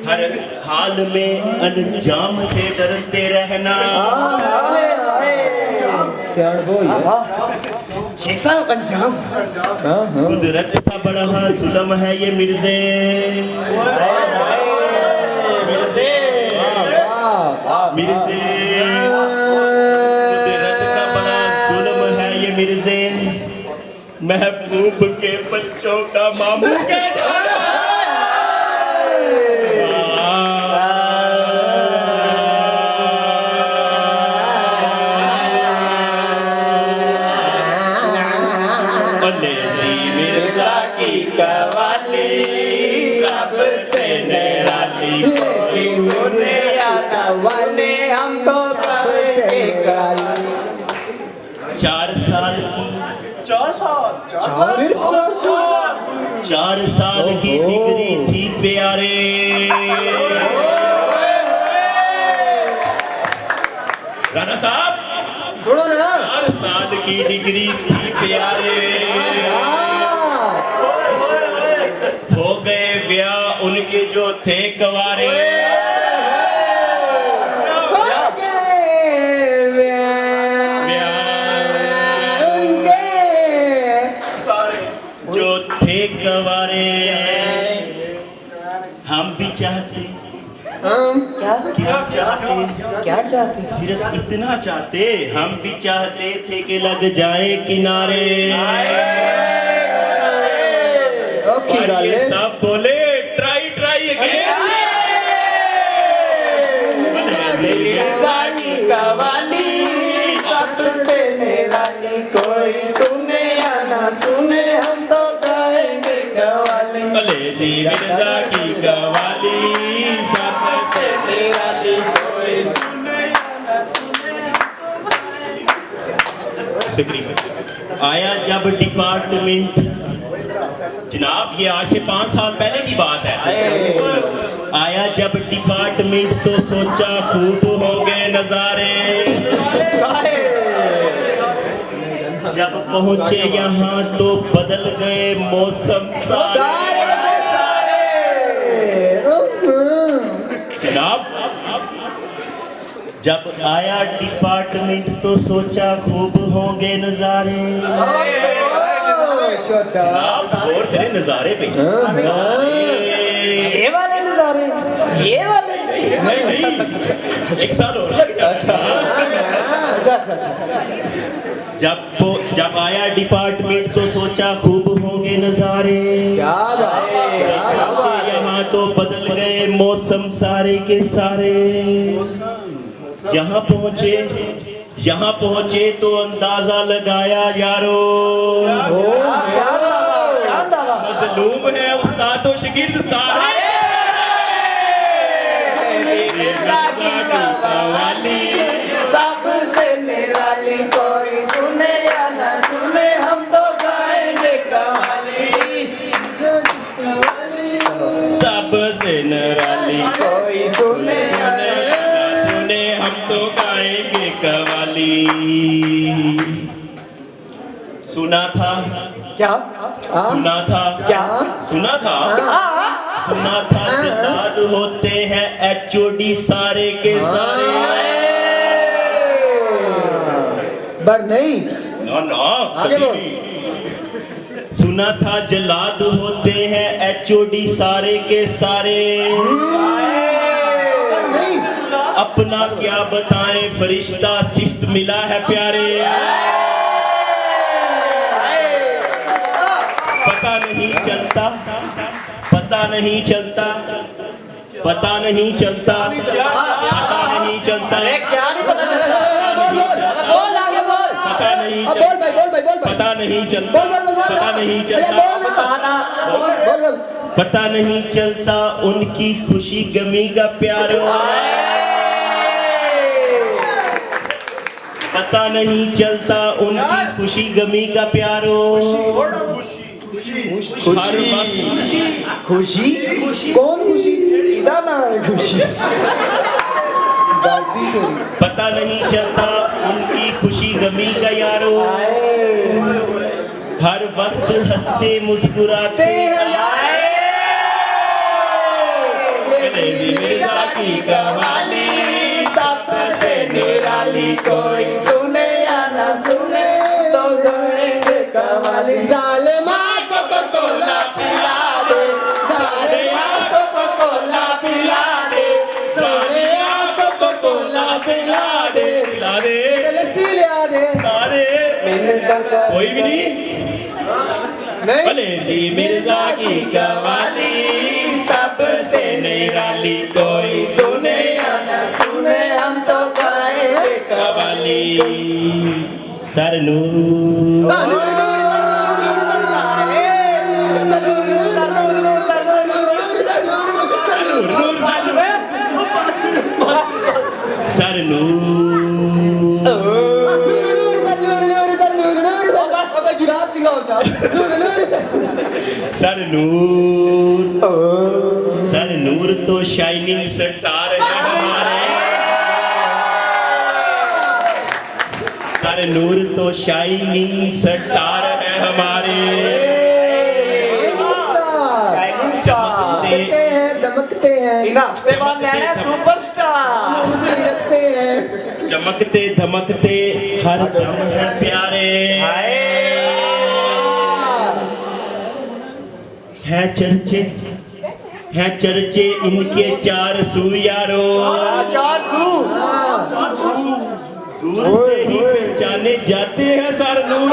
हर हाल में अंजाम से डरते रहना। कुदरत का बड़ा जुल्म है ये मिर्जे, मिर्जे कुदरत का बड़ा जुल्म है ये मिर्जे, महबूब के बच्चों का मामू के मिर्जा की कवाली सबसे निराली, कोई सुने या न वाले हम तो सबसे कवाली। 4 साल की 4 साल की डिग्री थी प्यारे, राणा साहब सुनो ना, 4 साल की डिग्री थी प्यारे, हो गए ब्याह उनके जो थे कवारे, जो थे कवारे। हम भी चाहते, क्या चाहते, सिर्फ इतना चाहते, हम भी चाहते थे कि लग जाए किनारे। और ये सब बोले ट्राई ट्राई अगेन। कवाली सबसे निराली, कोई सुने या ना सुने हम तो गाएंगे कवाली। भले दी मिर्जा की कवाली सबसे निराली, कोई सुने या ना सुने हम तो गाएंगे। आया जब डिपार्टमेंट, जनाब ये आज से 5 साल पहले की बात है, आया जब डिपार्टमेंट तो सोचा खूब हो गए नजारे, जब पहुंचे यहाँ तो बदल गए मौसम सारे। जनाब जब आया डिपार्टमेंट तो सोचा खूब होंगे नजारे, जनाब गौर करें नजारे पे, ये वाले नजारे, ये वाले नहीं, 1 साल और लग जाता। जब आया डिपार्टमेंट तो सोचा खूब होंगे नजारे, यहाँ तो बदल गए मौसम सारे के सारे। यहाँ पहुंचे तो अंदाजा लगाया यारो, मजलूम है उस्ताद तो शागिर्द सारे। कवाली सबसे निराली, कोई सुने या ना सुने हम तो गाएंगे कवाली। सबसे निराली, कोई सुने या ना सुने हम तो गाएंगे कवाली। सुना था क्या, सुना था क्या, सुना था जल्लाद होते हैं HOD सारे के सारे। बर नहीं ना आगे बोल। सुना था जल्लाद होते हैं HOD सारे के सारे, अपना क्या बताएं फरिश्ता सिफ्त मिला है प्यारे। पता नहीं चलता, पता नहीं चलता, पता नहीं चलता, पता नहीं चलता, क्या नहीं पता चलता, बोल आगे बोल, पता नहीं चलता, पता नहीं चलता, पता नहीं चलता, पता नहीं चलता उनकी खुशी गमी का प्यारो। पता नहीं चलता उनकी खुशी गमी का प्यारो। खुशी कौन खुशी, खुशी पता नहीं चलता उनकी खुशी गमी का यारो। हर वक्त हंसते मुस्कुराते की कवाली सबसे निराली, कोई सुने या ना सुने तो गाएंगे कवाली। जालिमा कोको कोला पिला दे, जालिमा कोको कोला पिला दे, सोनिया कोको कोला पिला दे, ला दे लस्सी लिया दे, ला दे कोई भी नहीं भलेली मिर्जा की कवाली सबसे निराली, कोई सुने या न सुने हम तो गाएंगे कवाली। सरनूर सरनूर तो शाइनिंग स्टार है हमारे, सरनूर तो शाइनिंग स्टार है हमारे। दमकते हैं सुपरस्टार, चमकते धमकते हर दम है प्यारे, है चर्चे इनके 400 यारो, 400 दूर से ही पहचाने जाते हैं सरनूर।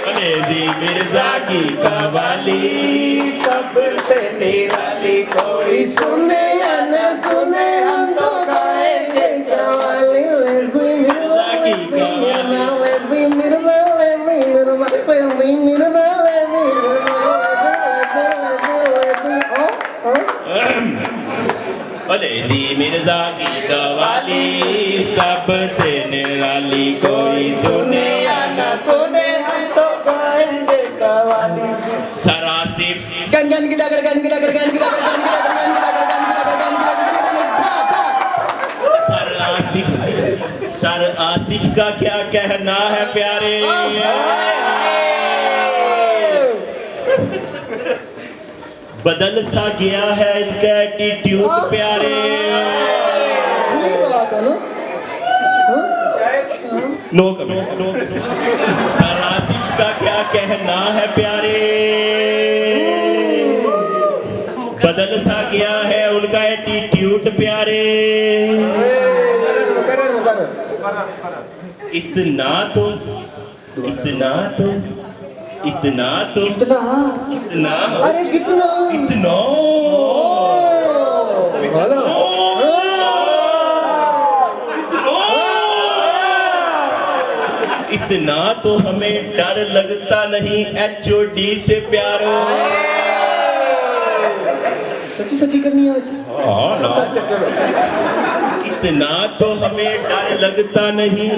भलेली मिर्जा की कवाली सबसे निराली, कोई सुने या न सुने हम तो गाएंगे कवाली। मिर्जा की कवाली भलेली मिर्जा की कवाली सबसे निराली, कोई सुने या न सुने हम तो गाएंगे कवाली। सरासिफ गन गिला गन गिला गन गिला सर आसिफ का क्या कहना है प्यारे, बदल सा गया है इनका एटीट्यूड प्यारे। No comment, no sir Asif का क्या कहना है प्यारे, बदल सा गया है उनका एटीट्यूड प्यारे। इतना तो इतना तो इतना तो इतना इतना अरे कितना इतना इतना तो हमें डर लगता नहीं HOD से प्यारो। सच्ची सच्ची करनी है आज। हाँ ना, इतना तो हमें डर लगता नहीं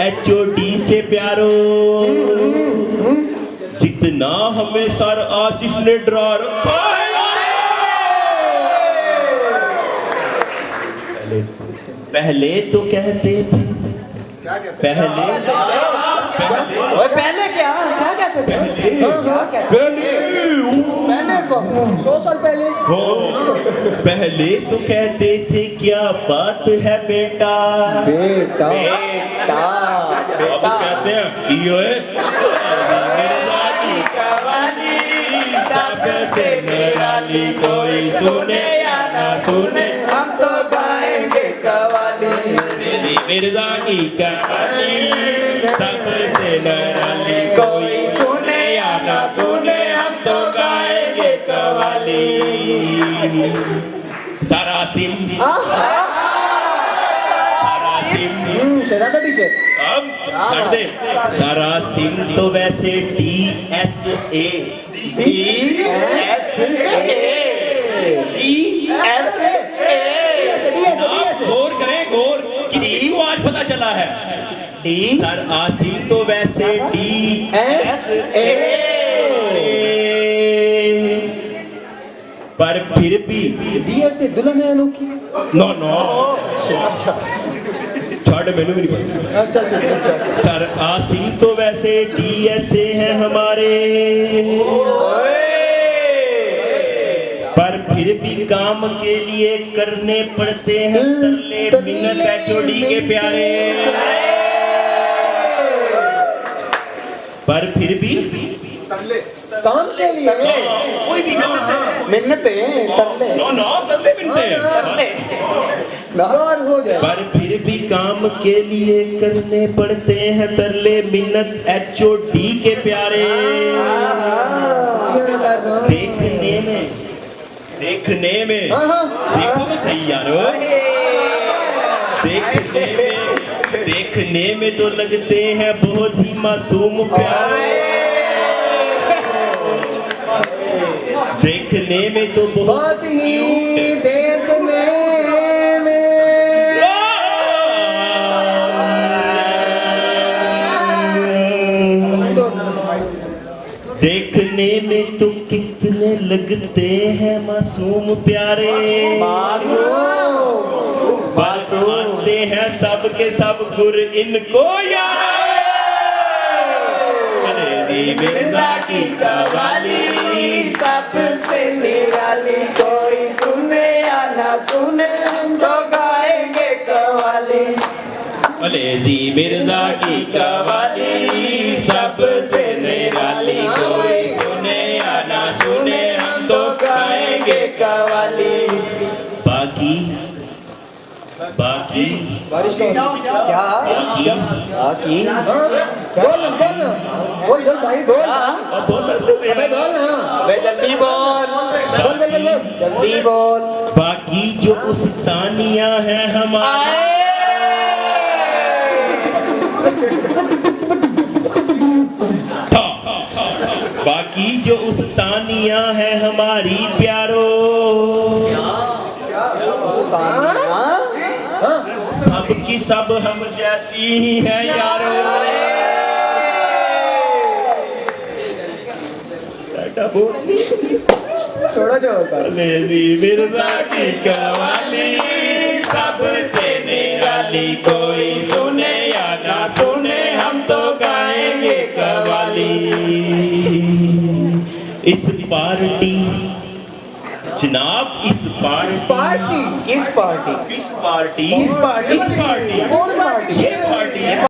HOD से प्यारो, जितना हमें सर आसिफ ने डरा रखा है। पहले तो कहते थे, पहले क्या कहते थे? पहले को 100 साल पहले हो, पहले तो कहते थे क्या बात है बेटा, बेटा अब कहते हैं की कवाली सबसे निराली, कोई सुने या ना सुने हम तो गाएंगे कवाली। मिर्जा की कवाली सबसे निराली, कोई सुने या ना सुने हम तो गाएंगे कवाली। सरासिम शराबा टीचर अब छੱਡ दे। सरासिम तो वैसे DSA गौर करें, गौर किसको आज पता चला है? सर आसिम तो वैसे DSA, पर फिर भी DSA दुल्हन है अनोखी। नो नो छड़ मैंने भी नहीं पता। अच्छा। सर आसिम तो वैसे DSA है हमारे, पर फिर फिर भी काम के लिए करने पड़ते हैं तरले मिन्नत है जोड़ी के प्यारे। पर फिर भी काम के लिए कोई भी काम मिन्नतें तरले नो तरले मिलते नाराज हो जाए। पर फिर भी काम के लिए करने पड़ते हैं तरले मिन्नत HOD के प्यारे। देखने में देखो तो सही यारो, देखने में तो लगते हैं बहुत ही मासूम प्यारे। देखने में तो बहुत ही देखने में देखने में तो कितने लगते हैं मासूम प्यारे। मानते हैं सब के सब गुर इनको यार। मिर्जा की कवाली सबसे निराली, कोई सुने या ना सुने हम तो गाएंगे कवाली। भले जी मिर्जा की कवाली सबसे निराली, कोई सुने या ना सुने हम तो गाएंगे कवाली। बाकी बारिश क्या बोल भाई बोल जल्दी बोल। बाकी जो उस्तानियां हैं हमारे, बाकी जो उस्तानियां हैं हमारी प्यारो, सब की सब हम जैसी ही है यारो। थोड़ा जो होता मिर्जा की कवाली सबसे निराली, कोई सुने या ना सुने हम तो गाएंगे कवाली। इस पार्टी जनाब, इस पार्टी किस पार्टी कौन पार्टी? ये पार्टी